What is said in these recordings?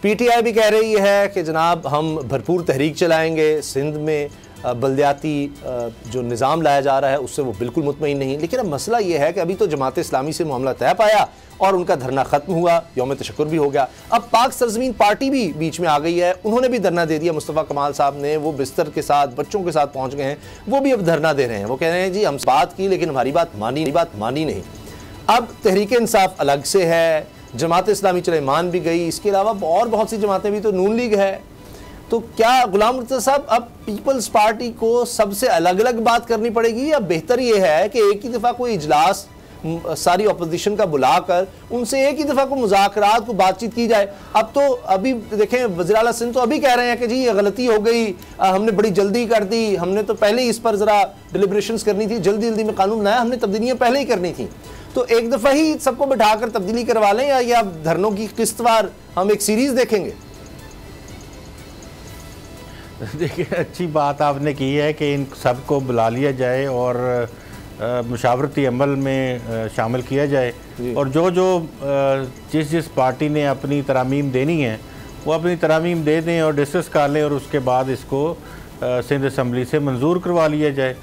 PTI भी कह रही है कि जनाब हम भरपूर तहरीक चलाएंगे, सिंध में बल्दियाती जो निज़ाम लाया जा रहा है उससे वो बिल्कुल मुतमईन नहीं। लेकिन अब मसला ये है कि अभी तो जमात इस्लामी से मामला तय पाया और उनका धरना ख़त्म हुआ, यौम तशक्कुर भी हो गया। अब पाक सरज़मीन पार्टी भी बीच में आ गई है, उन्होंने भी धरना दे दिया। मुस्तफ़ा कमाल साहब ने वो बिस्तर के साथ बच्चों के साथ पहुँच गए हैं, वो भी अब धरना दे रहे हैं। वो कह रहे हैं जी हम बात की लेकिन हमारी बात मानी नहीं। अब तहरीक इंसाफ अलग से है, जमात इस्लामी चले मान भी गई, इसके अलावा और बहुत सी जमातें भी, तो नून लीग है। तो क्या गुलाम मुर्तज़ा साहब अब पीपल्स पार्टी को सबसे अलग अलग बात करनी पड़ेगी, या बेहतर ये है कि एक ही दफ़ा कोई इजलास सारी अपोजिशन का बुलाकर उनसे एक ही दफ़ा को मुज़ाकरात को बातचीत की जाए? अब तो अभी देखें वज़ीर आला सिंध तो अभी कह रहे हैं कि जी ये गलती हो गई, हमने बड़ी जल्दी कर दी, हमने तो पहले ही इस पर ज़रा डिलिब्रेशंस करनी थी, जल्दी में कानून बनाया, हमने तब्दीलियाँ पहले ही करनी थी। तो एक दफ़ा ही सबको बिठाकर तब्दीली करवा लें, या धरनों की किस्तवार हम एक सीरीज़ देखेंगे? देखिए, अच्छी बात आपने की है कि इन सबको बुला लिया जाए और मुशावरती अमल में शामिल किया जाए, और जो जिस पार्टी ने अपनी तरामीम देनी है वो अपनी तरामीम दे दें और डिस्कस कर लें, और उसके बाद इसको सिंध असम्बली से मंजूर करवा लिया जाए।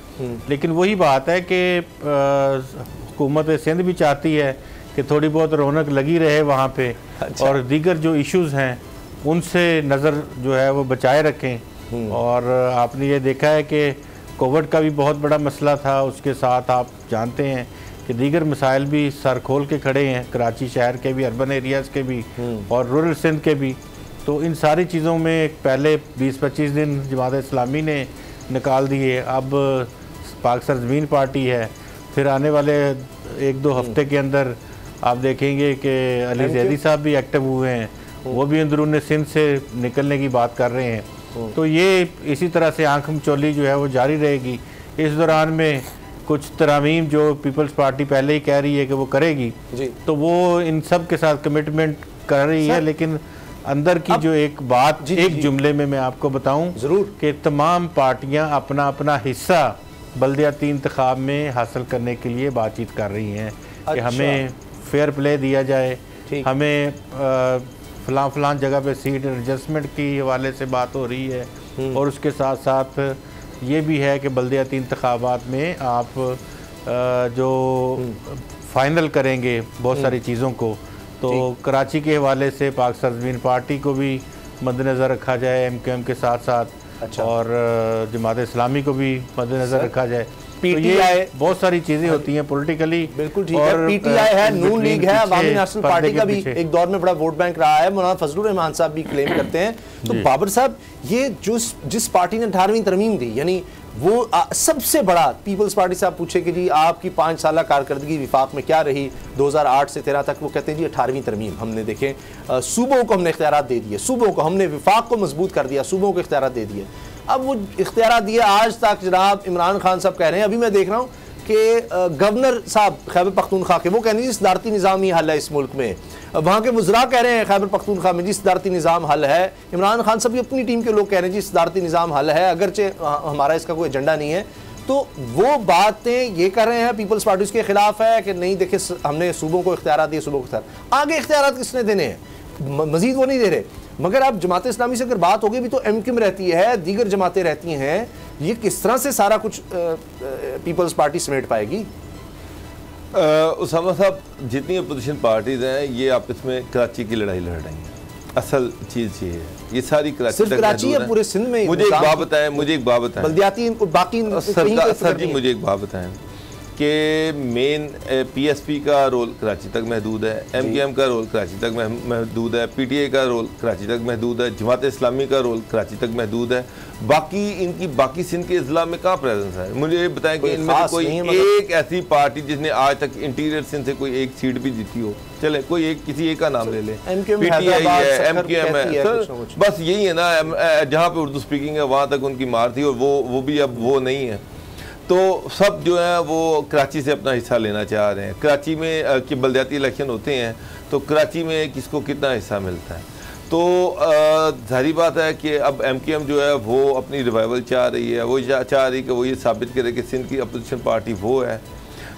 लेकिन वही बात है कि हुकूमत सिंध भी चाहती है कि थोड़ी बहुत रौनक लगी रहे वहाँ पे। अच्छा। और दीगर जो इश्यूज़ हैं उनसे नज़र जो है वो बचाए रखें। और आपने ये देखा है कि कोविड का भी बहुत बड़ा मसला था, उसके साथ आप जानते हैं कि दीगर मसाइल भी सर खोल के खड़े हैं, कराची शहर के भी, अर्बन एरियाज़ के भी और रूरल सिंध के भी। तो इन सारी चीज़ों में पहले 20-25 दिन जमात इस्लामी ने निकाल दिए, अब पाक सरज़मीन पार्टी है, फिर आने वाले 1-2 हफ्ते के अंदर आप देखेंगे कि अली जैदी साहब भी एक्टिव हुए हैं, वो भी अंदरून सिंध से निकलने की बात कर रहे हैं। तो ये इसी तरह से आंख मचोली जो है वो जारी रहेगी। इस दौरान में कुछ तरामीम जो पीपल्स पार्टी पहले ही कह रही है कि वो करेगी जी, तो वो इन सब के साथ कमिटमेंट कर रही है। लेकिन अंदर की जो एक बात एक जुमले में मैं आपको बताऊं ज़रूर कि तमाम पार्टियां अपना अपना हिस्सा बल्दियाती इंतखाब में हासिल करने के लिए बातचीत कर रही हैं कि हमें फेयर प्ले दिया जाए, हमें फलां जगह पे सीट एडजस्टमेंट की हवाले से बात हो रही है, और उसके साथ साथ ये भी है कि बल्दियाती इंतखाबात में आप जो फाइनल करेंगे बहुत सारी चीज़ों को, तो कराची के हवाले से पाक सरज़मीन पार्टी को भी मद्देनज़र रखा जाए MQM के साथ साथ। अच्छा। और जमात इस्लामी को भी मद्देनज़र रखा जाए। पीटीआई, तो बहुत सारी चीज़ें होती हैं पॉलिटिकली। बिल्कुल ठीक है, पीटीआई है, नून लीग है, अवामी नेशनल पार्टी का भी एक दौर में बड़ा वोट बैंक रहा है, मौलाना फजलुर रहमान साहब भी क्लेम करते हैं। तो बाबर साहब, ये जिस पार्टी ने 18वीं तरमीम दी, यानी वो सबसे बड़ा पीपल्स पार्टी से आप पूछे कि जी आपकी 5 साल कारकर्दगी विफाक में क्या रही 2008 से 13 तक, वो कहते हैं जी 18वीं तरमीम हमने देखें, सूबों को हमने इख्तियारात दे दिए, सूबों को हमने विफाक को मजबूत कर दिया, सूबों को इख्तियारात दे दिए। अब वो इख्तियारात दिए, आज तक जनाब इमरान खान साहब कह रहे हैं, अभी मैं देख रहा हूँ कि गवर्नर साहब खैबर पख्तूनख्वा के, वो कह रहे हैं सदारती निज़ाम ही हल है इस मुल्क में। वहाँ के वज़रा कह रहे हैं खैबर पख्तूनख्वा में जी सदारती निज़ाम हल है। इमरान खान साहब भी अपनी टीम के लोग कह रहे हैं जी सदारती निज़ाम हल है, अगरचे हमारा इसका कोई एजेंडा नहीं है। तो वो बातें ये कर रहे हैं पीपल्स पार्टी उसके खिलाफ है कि नहीं देखे हमने सूबों को इख्तियारात दिए, सूबों को आगे इख्तियारात किसने देने हैं, मजीद वो नहीं दे रहे। मगर अब जमात इस्लामी से अगर बात होगी भी तो MQM रहती है, दीगर जमातें रहती हैं, ये किस तरह से सारा कुछ पीपल्स पार्टी समेट पाएगी? उसामा साहब, जितनी अपोजिशन पार्टीज हैं ये आपस में कराची की लड़ाई लड़ रही हैं। असल चीज़ ये है, ये सारी कराची तक कराची है, पूरे सिंध में। मुझे एक बात बताएं, बल्दियाती बाकी सर जी मुझे एक बात बताएं कि मेन PSP का रोल कराची तक महदूद है, MQM का रोल कराची तक महदूद है, PTI का रोल कराची तक महदूद है, जमात इस्लामी का रोल कराची तक महदूद है। बाकी इनकी बाकी सिंध के अजला में कहाँ प्रेजेंस है? मुझे बताएं कि इनमें से कोई एक ऐसी पार्टी जिसने आज तक इंटीरियर सिंध से कोई एक सीट भी जीती हो? चले कोई एक किसी एक का नाम ले लें, PTI है, MQM है, बस यही है ना। जहाँ पे उर्दू स्पीकिंग है वहाँ तक उनकी मार थी, और वो भी अब वो नहीं है। तो सब जो है वो कराची से अपना हिस्सा लेना चाह रहे हैं। कराची में कि बल्दियाती इलेक्शन होते हैं तो कराची में किसको कितना हिस्सा मिलता है। तो जाहिर बात है कि अब MQM जो है वो अपनी रिवाइवल चाह रही है, वो चाह रही है कि वो ये साबित करे कि सिंध की अपोजिशन पार्टी वो है।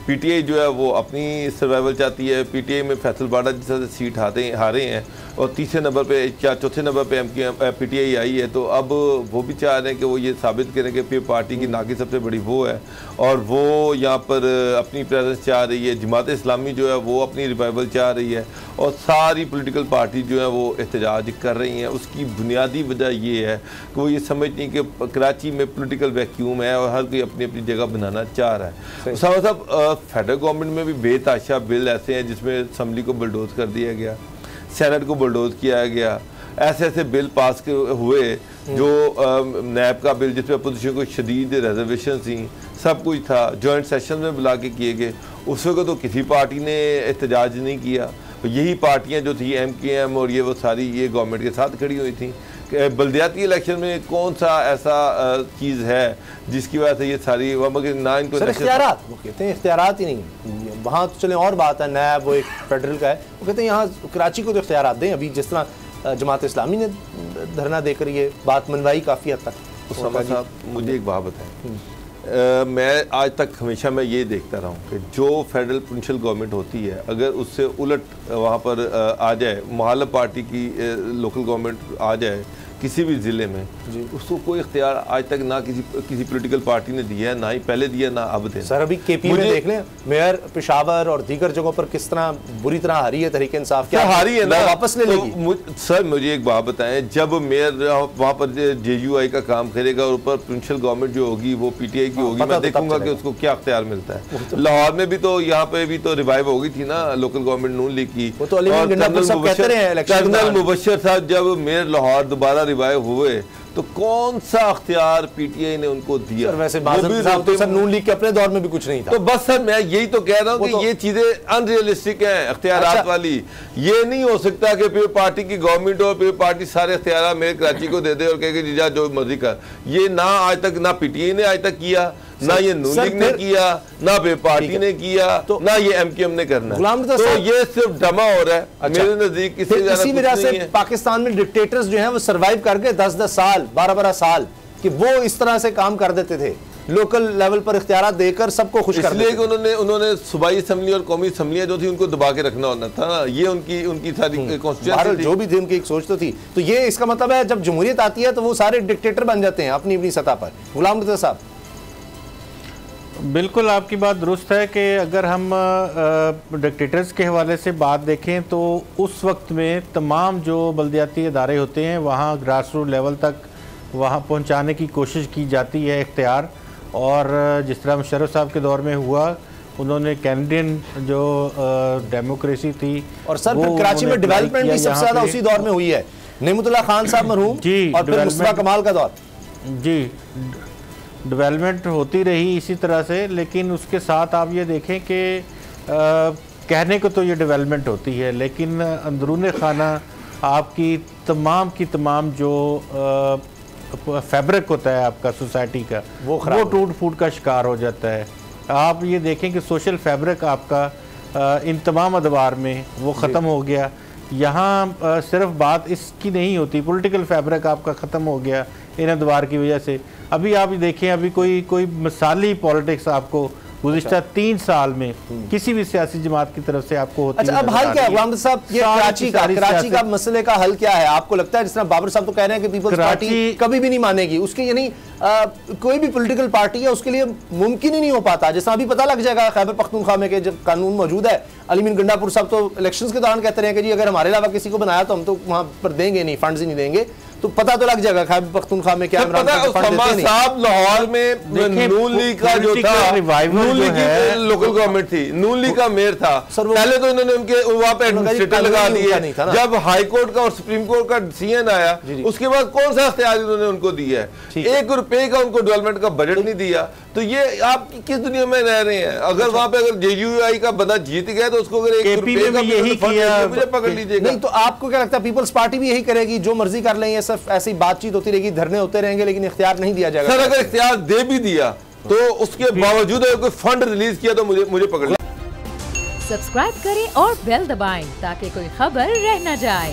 PTI जो है वो अपनी सर्वाइवल चाहती है। PTI में फैसल बाड़ा जिस तरह से सीट हारे हैं और तीसरे नंबर पे चौथे नंबर पे PTI आई है। तो अब वो भी चाह रहे हैं कि वो ये साबित करें कि पीपल पार्टी की नाकी सबसे बड़ी वो है और वो यहाँ पर अपनी प्रेजेंस चाह रही है। जमात इस्लामी जो है वो अपनी रिवाइवल चाह रही है और सारी पॉलिटिकल पार्टी जो है वो एहतजाज कर रही हैं। उसकी बुनियादी वजह ये है कि वो ये समझती हैं कि कराची में पॉलिटिकल वैक्यूम है और हर कोई अपनी अपनी जगह बनाना चाह रहा है। साहब फेडरल गवर्नमेंट में भी बेतहाशा बिल ऐसे हैं जिसमें असम्बली को बुलडोज कर दिया गया, सेनेट को बुलडोज किया गया, ऐसे ऐसे बिल पास हुए जो नैब का बिल जिसमें अपोजिशन को शदीद रिजर्वेशन थी, सब कुछ था, जॉइंट सेशन में बुला के किए गए। उस वक्त तो किसी पार्टी ने एहतजाज नहीं किया। यही पार्टियां जो थी MKM और ये वो सारी ये गवर्नमेंट के साथ खड़ी हुई थी। बल्दियाती इलेक्शन में कौन सा ऐसा चीज़ है जिसकी वजह से ये सारी मगर ना इनको इख्तियारात, वो कहते हैं इख्तियारात ही नहीं, वहाँ तो चले और बात है, नैब वो एक फेडरल का है, वो कहते हैं यहाँ कराची को तो इख्तियारात दें। अभी जिस तरह जमात इस्लामी ने धरना देकर ये बात मनवाई काफ़ी हद तक। उसामा साहब मुझे एक बात बताएं, मैं आज तक हमेशा मैं ये देखता रहा हूँ कि जो फेडरल प्रोविंशियल गवर्नमेंट होती है अगर उससे उलट वहाँ पर आ जाए, मुखालिफ पार्टी की लोकल गवर्नमेंट आ जाए किसी भी ज़िले में, उसको कोई इख्तियार आज तक ना किसी पॉलिटिकल पार्टी ने दिया है, ना ही पहले दिया ना अब दे। सर अभी KP में देख लें, मेयर पेशावर और दीगर जगहों पर किस तरह बुरी तरह हारी है तहरीक इंसाफ, क्या हारी है ना, वापस ले लेगी। तो सर मुझे एक बात बताएं, जब मेयर वहाँ पर JUI का काम करेगा और ऊपर प्रोविंशियल गवर्नमेंट जो होगी वो PTI की होगी, मैं देखूंगा कि उसको क्या इख्तियार मिलता है। लाहौर में भी तो यहाँ पे भी तो रिवाइव हो गई थी ना लोकल गवर्नमेंट नून लीग की, कर्नल मुबशर साहब जब मेयर लाहौर दोबारा रिवाइव हुए तो कौन सा अख्तियार PTI ने उनको दिया। वैसे तो सर नून लीग के अपने दौर में भी कुछ नहीं था। तो बस सर मैं यही तो कह रहा हूँ कि ये चीजें अनरियलिस्टिक हैं अख्तियारात वाली। ये नहीं हो सकता कि फिर पार्टी की गवर्नमेंट और फिर पार्टी सारे अख्तियार मेरे कराची को दे दे और कहे जीजा जो मर्जी कर। ये ना आज तक ना PTI ने आज तक किया, ना ये नून लीग ने किया, ना बे पार्टी ने किया, तो ना ये MKM ने करना। तो ये सिर्फ ड्रामा हो रहा है मेरे नजदीक। इसी वजह से पाकिस्तान में डिक्टेटर्स जो हैं वो सरवाइव कर गए 10-10 साल 12-12 साल कि वो इस तरह से काम कर देते थे, लोकल लेवल पर इख्तियारात देकर सबको खुश कर देते थे। उन्होंने सूबाई असम्बली और कौमी असम्बलियां जो थी उनको दबा के रखना होना था। ये उनकी सारी कॉन्स्टिट्यूएंसी जो भी थी उनकी एक सोच तो थी। तो ये इसका मतलब है जब जमहूरियत आती है तो वो सारे डिक्टेटर बन जाते हैं अपनी अपनी सतह पर। गुलाम रज़ा साहब बिल्कुल आपकी बात दुरुस्त है कि अगर हम डिक्टेटर्स के हवाले से बात देखें तो उस वक्त में तमाम जो बल्दियाती इदारे होते हैं वहाँ ग्रास रूट लेवल तक वहाँ पहुँचाने की कोशिश की जाती है इख्तियार। और जिस तरह मुशर्रफ साहब के दौर में हुआ, उन्होंने कैनेडियन जो डेमोक्रेसी थी और सर फिर कराची में डेवलपमेंट भी सबसे ज़्यादा उसी दौर में हुई है, नेमतुल्लाह खान साहब मरहूम जी, और फिर मुस्तफा कमाल का दौर जी, डेवलपमेंट होती रही इसी तरह से। लेकिन उसके साथ आप ये देखें कि कहने को तो ये डेवलपमेंट होती है लेकिन अंदरून खाना आपकी तमाम जो फैब्रिक होता है आपका सोसाइटी का वो टूट फूट का शिकार हो जाता है। आप ये देखें कि सोशल फैब्रिक आपका इन तमाम अदवार में वो ख़त्म हो गया। यहाँ सिर्फ बात इसकी नहीं होती, पॉलिटिकल फैब्रिक आपका ख़त्म हो गया इन अदवार की वजह से। अभी आप देखें, अभी कोई मिसाली पॉलिटिक्स आपको गुज़िश्ता 3 साल में किसी भी सियासी जमात की तरफ से आपको होती है। अच्छा, अब हल क्या है गुलाम साहब, ये कराची का मसले का हल क्या है आपको लगता है? जिस तरह बाबर साहब तो कह रहे हैं कि पीपल्स पार्टी कभी भी नहीं मानेगी, उसके यानी कोई भी पॉलिटिकल पार्टी है उसके लिए मुमकिन ही नहीं हो पाता। जैसा अभी पता लग जाएगा खैबर पख्तूनख्वा में कि जब कानून मौजूद है, अलीमीन गंडापुर साहब तो इलेक्शंस के दौरान कहते रहे कि जी अगर हमारे अलावा किसी को बनाया तो हम तो वहां पर देंगे नहीं, फंड्स ही नहीं देंगे। तो पता तो लग जाएगा खैबर पख्तूनख्वा में क्या साहब लाहौर में नून लीग का जो था, नून लीग की लोकल गवर्नमेंट थी, नून लीग का मेयर था, पहले तो इन्होंने उनके वहां पे एडमिनिस्ट्रेटर लगा दिए। जब हाई कोर्ट का और सुप्रीम कोर्ट का डिसीजन आया उसके बाद कौन सा इख्तियार इन्होंने उनको दिया है? 1 रुपए का उनको डेवलपमेंट का बजट नहीं दिया। तो ये आप किस दुनिया में रह रहे हैं? अगर वहां पे अगर JUI का बंदा जीत गया तो उसको अगर 1 रुपए का यही किया, मुझे पकड़ लीजिएगा। नहीं तो आपको क्या लगता है पीपल्स पार्टी भी यही करेगी, जो मर्जी कर लेंगे, सिर्फ ऐसी बातचीत होती रहेगी, धरने होते रहेंगे लेकिन इख्तियार नहीं दिया जाएगा? सर अगर इख्तियार दे भी दिया तो उसके बावजूद अगर कोई फंड रिलीज किया तो मुझे पकड़। सब्सक्राइब करें और बेल दबाएं ताकि कोई खबर रह न जाए।